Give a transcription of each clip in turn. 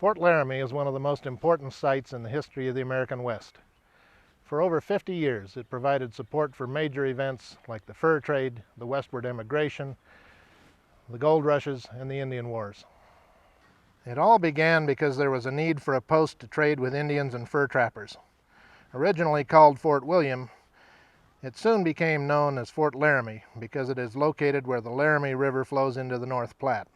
Fort Laramie is one of the most important sites in the history of the American West. For over 50 years, it provided support for major events like the fur trade, the westward emigration, the gold rushes, and the Indian Wars. It all began because there was a need for a post to trade with Indians and fur trappers. Originally called Fort William, it soon became known as Fort Laramie because it is located where the Laramie River flows into the North Platte.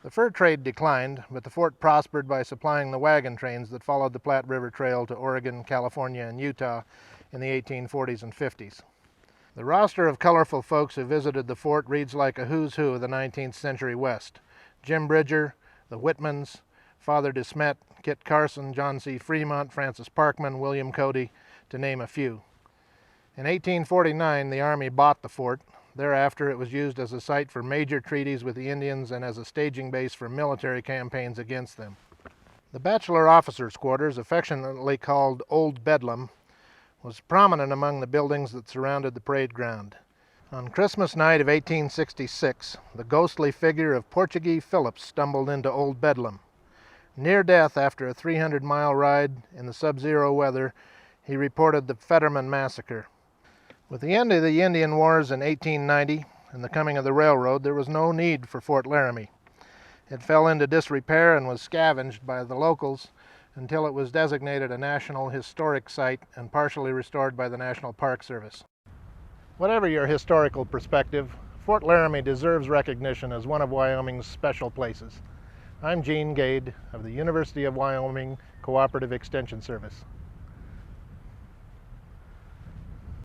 The fur trade declined, but the fort prospered by supplying the wagon trains that followed the Platte River Trail to Oregon, California, and Utah in the 1840s and 50s. The roster of colorful folks who visited the fort reads like a who's who of the 19th century West. Jim Bridger, the Whitmans, Father De Smet, Kit Carson, John C. Fremont, Francis Parkman, William Cody, to name a few. In 1849, the Army bought the fort. Thereafter, it was used as a site for major treaties with the Indians and as a staging base for military campaigns against them. The bachelor officers' quarters, affectionately called Old Bedlam, was prominent among the buildings that surrounded the parade ground. On Christmas night of 1866, the ghostly figure of Portuguese Phillips stumbled into Old Bedlam. Near death after a 300-mile ride in the sub-zero weather, he reported the Fetterman Massacre. With the end of the Indian Wars in 1890 and the coming of the railroad, there was no need for Fort Laramie. It fell into disrepair and was scavenged by the locals until it was designated a National Historic Site and partially restored by the National Park Service. Whatever your historical perspective, Fort Laramie deserves recognition as one of Wyoming's special places. I'm Gene Gade of the University of Wyoming Cooperative Extension Service.